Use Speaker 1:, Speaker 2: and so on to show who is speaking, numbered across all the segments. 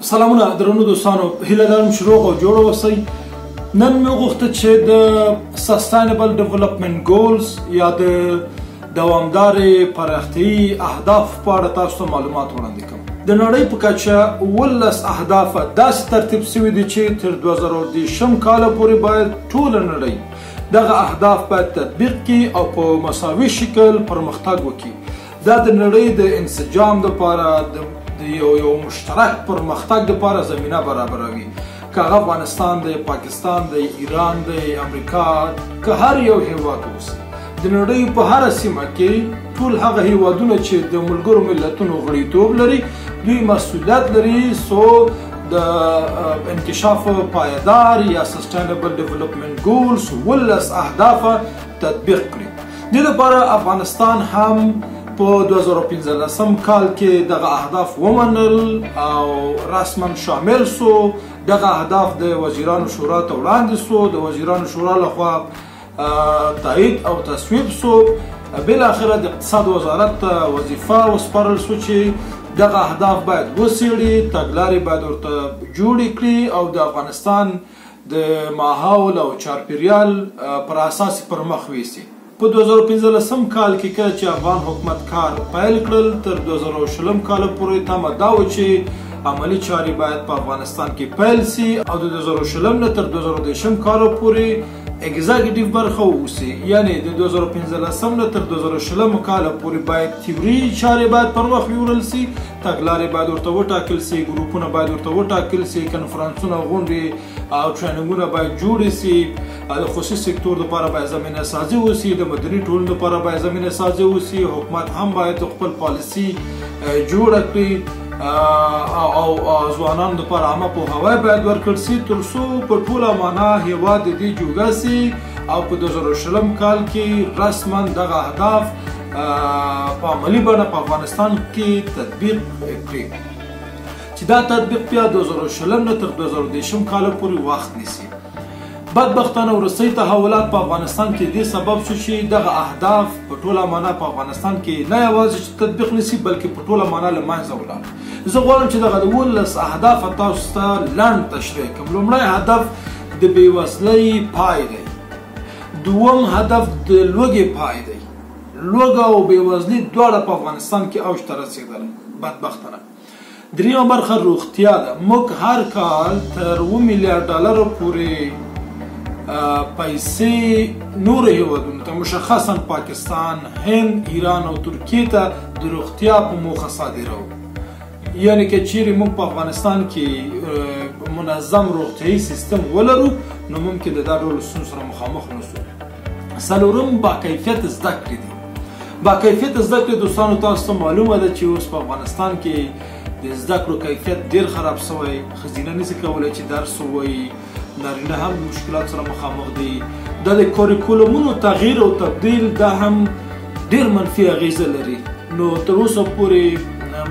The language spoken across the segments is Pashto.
Speaker 1: سلامونه درنو دوستانو، هیله لرم چې روغ او جوړ اوسئ. نن مې غوښتل چې د سستینبل ډیولپمنټ ګولز یا د دوامدارې پراختیایي اهداف په اړه تاسو ته معلومات وړاندې کړم. د نړۍ په کچه 18 اهداف داسې ترتیب شوي دي چې تر 2030 کال پورې باید ټوله نړۍ دغه اهداف باید تطبیق کړي او په مساوي شکل پرمختګ وکړي. دا د نړۍ د انسجام لپاره د یو مشترک پرمختګ لپاره زمینه برابروي. که هغه افغانستان دی، پاکستان دی، ایران دی، امریکا، که هر یو هیواد اوسي، د نړۍ په هره سیمه کې ټول هغه هیوادونه چې د ملګرو ملتونو غړیتوب لري دوی مسؤلیت لري څو د انکشاف پایدار یا سستینبل ډیولپمنټ ګولز 18 اهداف تطبیق کړي. دې لپاره افغانستان هم په 2015 کال کې دغه اهداف ومنل او رسما شامل سو. دغه اهداف د وزیرانو شورا ته وړاندې سو، د وزیرانو شورا لخوا تایید او تصویب سو. بالاخره د اقتصاد وزارت ته وظیفه وسپارل سو چې دغه اهداف باید وڅېړي، تګلارې باید ورته جوړې کړي او د افغانستان د ماحول او چاپیریال پر اساس پر مخ ویسي. په 2015 کال کې کله چې افغان حکومت کار پیل کړل، تر 2020 کال پورې تمه دا و چې عملی چارې باید په افغانستان کې پیل سي او د 2020 نه تر 2030 کال پورې اګزیکټیو برخه ووسي. یعنی د 2015 نه تر 2020 کال پورې باید تیوري چارې باید پر مخ یوړل سي، تګلارې باید ورته وټاکل سي، ګروپونه باید ورته وټاکل سي، کنفرانسونه، غونډې او ټریننګونه باید جوړ سي، د خصوصي سکتور لپاره باید زمینه سازي وسي، د مدني ټولنې لپاره باید زمینه سازي وسي. حکومت هم باید خپل پالیسي جوړه کړي او ځوانانو لپاره عامه پوهاوی باید ورکړل سي تر څو په ټوله معنا هیواد د دې جوګه سي او په 2020 کال کې رسما دغه اهداف په عملي بڼه په افغانستان کې تطبیق کړي چې دا تطبیق بیا 2020 نه تر 2030 کال پورې وخت نیسي. بدبختانه وروستي تحولات په افغانستان کې دې سبب شو چې دغه اهداف په ټوله معنا په افغانستان کې نه یوازې تطبیق نشي بلکې په ټوله معنا له منځه ولاړ. زه غواړم چې دغه 18 اهداف تاسو ته لنډ تشریح کړم. لومړی هدف د بېوزلۍ پای دی. دوم هدف د لوږې پای دی. لوږه او بېوزلي دواړه په افغانستان کې اوج ته رسېدلي بدبختانه. دریمه برخه روغتیا ده. موږ هر کال تر 2 میلیارډ ډالرو پورې پیسې نور هیوادونو ته مشخصا پاکستان، هند، ایران او ترکیې ته د روغتیا په موخه صادروو. یعنی که چیرې موږ په افغانستان کې منظم روغتیایي سیستم ولرو نو ممکن د دا ډول ستونزو سره مخامخ نشو. څلورم با کیفیت زده کړې دي. با کیفیت زده کړې دوستانو تاسو ته معلومه ده چې اوس په افغانستان کې د زده کړو کیفیت ډیر خراب شوی. ښځینه نشي کولی چې درس ووایي، نارینه هم مشکلات سره مخامخ دي. دا د کوریکولمونو تغییر او تبدیل دا هم ډیر منفي اغیزه لري. نو تر اوسه پورې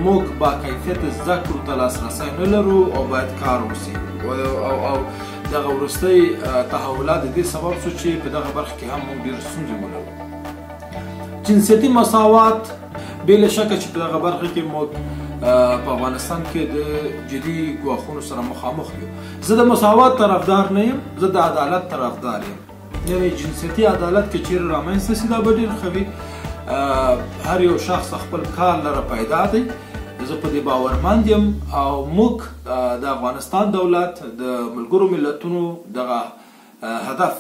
Speaker 1: موږ با کیفیت زده کړو ته لاسرسی نه لرو او باید کار وشي او دغه وروستي تحولات د دې سبب شو چې په دغه برخه کې هم موږ ډېر ستونزې ولرو. جنسیتي مساوات بې له شکه چې په دغه برخه کې موږ په افغانستان کې د جدي ګواښونو سره مخامخ یو. زه د مساوات طرفدار نه یم، زه د عدالت طرفدار یم. یعنی جنسیتي عدالت که چیرې رامنځته سي دا به ډېر ښه وي. هر یو شخص خپل کار لره پیدا دی. زه په دې باورمند یم او موږ د افغانستان دولت د ملګرو ملتونو دغه هدف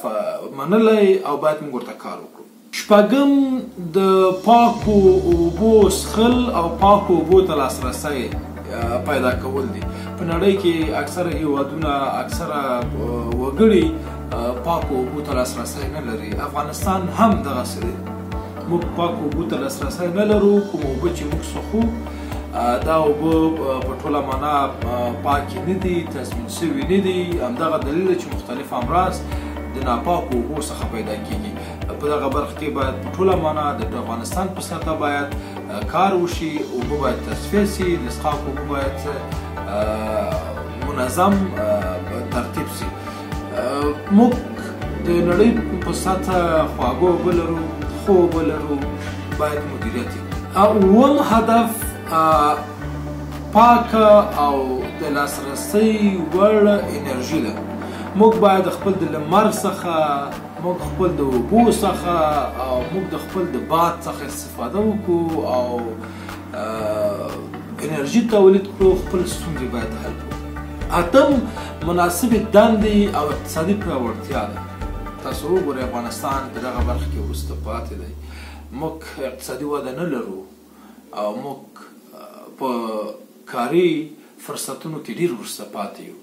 Speaker 1: منلی او باید موږ ورته کار وکړو. شپږم د پاکو اوبو څښل او پاکو اوبو ته لاسرسی پیدا کول دي. په نړۍ کې اکثره هیوادونه، اکثره وګړي پاکو اوبو ته لاسرسی نه لري. افغانستان هم دغسې دی. موږ پاکو اوبو ته لاسرسی نه لرو. کوم اوبه چې موږ څښو دا اوبه په ټوله معنا پاکې نه دي، تضمین شوي نه دي. همدغه دلیل دی چې مختلف امراض د ناپاکو اوبو څخه پیدا کیږي. په دغه برخه کې باید په ټوله معنا د افغانستان په سطحه باید کار وشي. اوبه باید تصفیه سي، د څښاک اوبه باید منظم ترتیب سي. موږ د نړۍ په سطحه خواږه اوبه لرو، ښه اوبه لرو، باید مدیریت یې. اووم هدف پاک او د لاسرسۍ وړ انرژي ده. موږ باید خپل د لمر څخه، موږ خپل د اوبو څخه او موږ د خپل د باد څخه استفاده وکړو او انرژي تولید کړو. خپل ستونزې باید حل کړو. اتم، مناسبې دندې او اقتصادي پیاوړتیا ده. تاسو وګورئ افغانستان په دغه برخه کې وروسته پاتې دی. موږ اقتصادي وده نه لرو او موږ په کاري فرصتونو کې ډېر وروسته پاتې یو.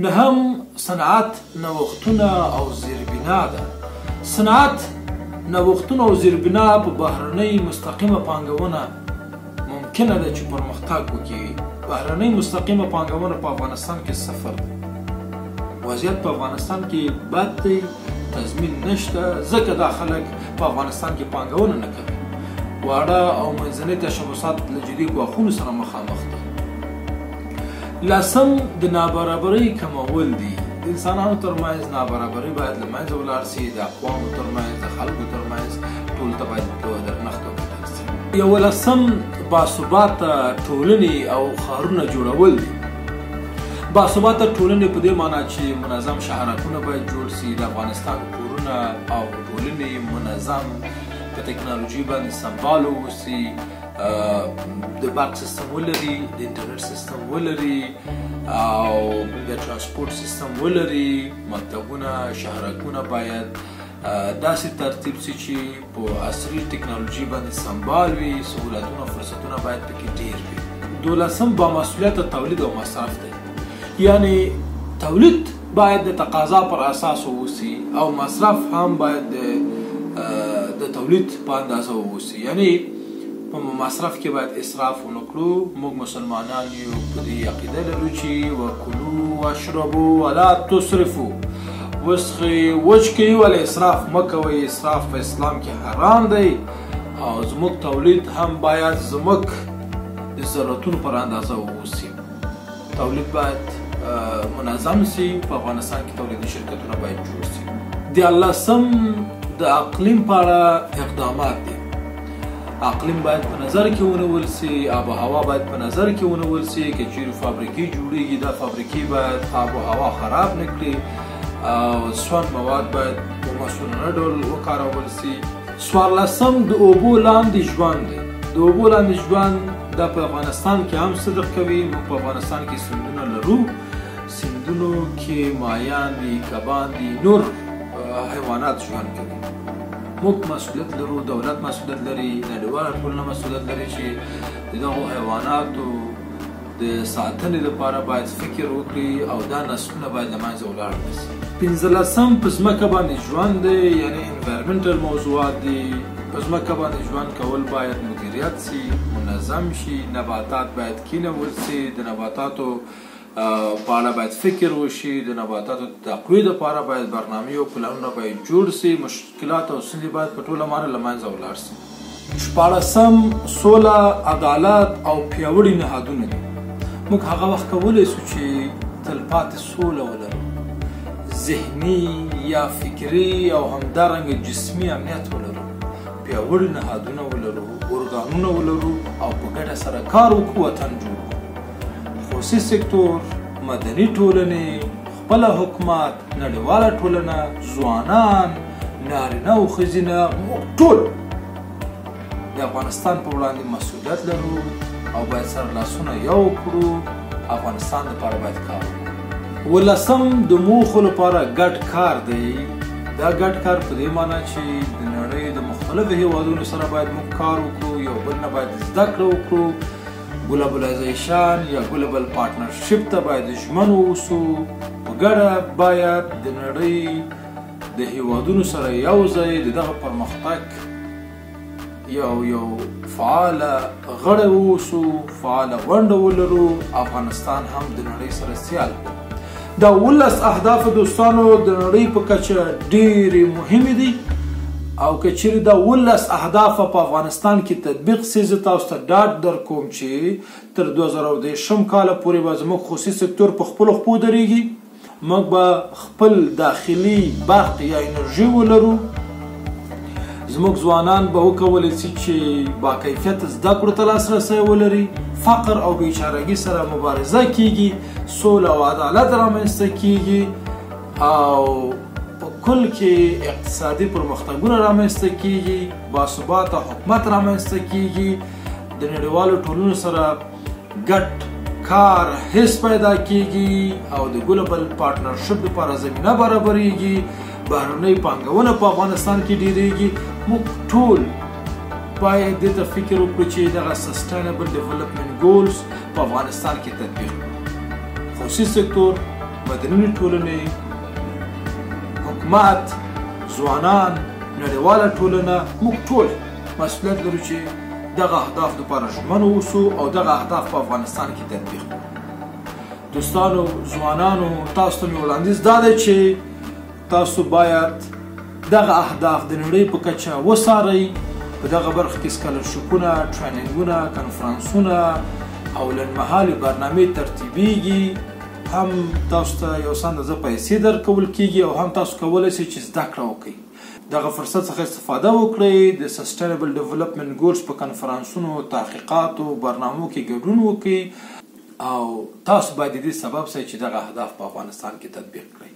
Speaker 1: نهم، صنعت، نوښتونه او زیربنا ده. صنعت، نوښتونه او زیربنا په بهرنۍ مستقیمه پانګونه ممکنه ده چې پرمختګ وکړي. بهرنۍ مستقیمه پانګونه په افغانستان کې صفر ده. وضعیت په افغانستان کې بد دی، تضمین نشته، ځکه دا خلک په افغانستان کې پانګونه نه کوي. واړه او منځني تشبثات له جدي ګواښونو سره مخامخ دي. لسم، د نابرابرۍ کمول دي. د انسانانو ترمنځ نابرابري باید له منځه ولاړ سي. د اقوامو ترمنځ، د خلکو ترمنځ، ټولو ته باید په درنښت وکتل سي. 11، باثباته ټولنې او ښارونه جوړول دي. باثباته ټولنې په دې معنا چې منظم شهرکونه باید جوړ سي. د افغانستان کورونه او ټولنې منظم په ټکنالوژي باندې سمبال واوسي. د برق سیستم ولري، د انټرنیټ سیستم ولري او د ترانسپورت سیستم ولري. مکتبونه، شهرکونه باید داسې ترتیب سي چې په عصري ټکنالوژي باندې سمبال وي. سهولتونه او فرصتونه باید پکې ډېر وي. 12، بامسؤلیته تولید او مصرف دی. یعنی تولید باید د تقاضا پر اساس واوسي او مصرف هم باید د تولید په اندازه واوسي. یعنی په مصرف کې باید اسراف ونه کړو. موږ مسلمانان یو، په دې عقیده لرو چې وکلوا واشربوا ولا تسرفوا، وسخئ وچکئ ولی اسراف مه کوئ. اسراف په اسلام کې حرام دی او زموږ تولید هم باید زموږ د ضرورتونو پر اندازه واوسي. تولید باید منظم سي. په افغانستان کې تولیدي شرکتونه باید جوړ سي. 13، د اقلیم په اړه اقدامات دي. اقلیم باید په نظر کې ونیول سي. آب و هوا باید په نظر کې ونیول سي. که چیرې فابریکې جوړیږي، دا فابریکې باید آب و هوا خراب نه کړي او سون مواد باید په مسؤلانه ډول وکارول سي. 14، د اوبو لاندې ژوند دی. د اوبو لاندې ژوند دا په افغانستان کې هم صدق کوي. موږ په افغانستان کې سیندونه لرو. سیندونو کې ماهیان دي، کبان دي، نور حیوانات ژوند کوي. موږ مسؤلیت لرو، دولت مسؤلیت لري، نړیواله ټولنه مسؤلیت لري چې د دغو حیواناتو د ساتنې لپاره باید فکر وکړي او دا نسلونه باید له منځه ولاړ نه سي. 15، په ځمکه باندې ژوند دی. یعنی انوایرمنټل موضوعات دي. په ځمکه باندې ژوند کول باید مدیریت سي، منظم شي. نباتات باید کینول سي. د نباتاتو په اړه باید فکر وشي. د نباتاتو د تقویې لپاره باید برنامې او پلانونه باید جوړ سي. مشکلات او ستونزې باید په ټوله معنی له منځه ولاړ سي. 14، سوله، عدالت او پیاوړي نهادونه دي. موږ هغه وخت کولی سو چې تلپاتې سوله ولرو، ذهني یا فکري او همدارنګه جسمي امنیت ولرو، پیاوړي نهادونه ولرو، ارګانونه ولرو او په ګډه سره کار وکړو، وطن جوړ کړو. خصوصي سکتور، مدني ټولنې، خپل حکومت، نړیواله ټولنه، ځوانان، نارینه او ښځینه، موږ ټول د افغانستان په وړاندې مسؤلیت لرو او باید سره لاسونه یو کړو. افغانستان لپاره باید کار وکړو. 15، د موخو لپاره ګډ کار دی. دا ګډ کار په دې معنی چې د نړۍ د مختلفو هیوادونو سره باید موږ کار وکړو. یو بل نه باید زده کړه وکړو. ګلوبلایزیشن یا ګلوبل پارټنرشپ ته باید ژمن واوسو. په ګډه باید د نړۍ د هیوادونو سره یو ځای د دغه پرمختګ یو فعاله غړی واوسو، فعاله ونډه ولرو. افغانستان هم د نړۍ سره سیال کړو. دا 19 اهداف دوستانو د نړۍ په کچه ډېرې مهمې دي او که چیرې دا 19 اهداف په افغانستان کې تطبیق سي، زه تاسو ته ډاډ درکوم چې تر 2030 کاله پورې به زموږ خصوصي سکتور په خپلو خپو درېږي. موږ به خپل داخلي برق یا انرژي ولرو. زموږ ځوانان به وکولی شي چې باکیفیت زده کړو ته لاسرسی ولري، فقر او بیچارګي سره مبارزه کیږي، سوله او عدالت رامنځته کیږي او په کل کې اقتصادي پرمختګونه رامنځته کیږي، باثباته حکومت رامنځته کیږي، د نړیوالو ټولنو سره ګډ کار حس پیدا کیږي او د ګلوبل پارټنرشپ لپاره زمینه برابرېږي، بهرنۍ پانګونه په افغانستان کې ډیریږي. موږ ټول باید دې ته فکر وکړو چې دغه سسټینبل ډیولپمنټ ګولز په افغانستان کې تطبیق کړو. خصوصي سکتور، مدني ټولنې، حکومت، ځوانان، نړیواله ټولنه، موږ ټول مسؤلیت لرو چې دغه اهداف لپاره ژمن اوسو او دغه اهداف په افغانستان کې تطبیق کړو. دوستانو، ځوانانو، تاسو ته مې وړاندیز دا دی چې تاسو باید دغه اهداف د نړۍ په کچه وڅارئ. په دغه برخه کې سکالرشپونه، ټریننګونه، کنفرانسونه او لنډمهالې برنامې ترتیبیږي. هم تاسو ته یو څه اندازه پیسې درکول کیږي او هم تاسو کولی شئ چې زده کړه وکړئ. دغه فرصت څخه استفاده وکړئ، د سسټینبل ډیولپمنټ ګولز په کنفرانسونو، تحقیقاتو، برنامو کې ګډون وکړئ او تاسو باید د دې سبب شئ چې دغه اهداف په افغانستان کې تطبیق کړئ.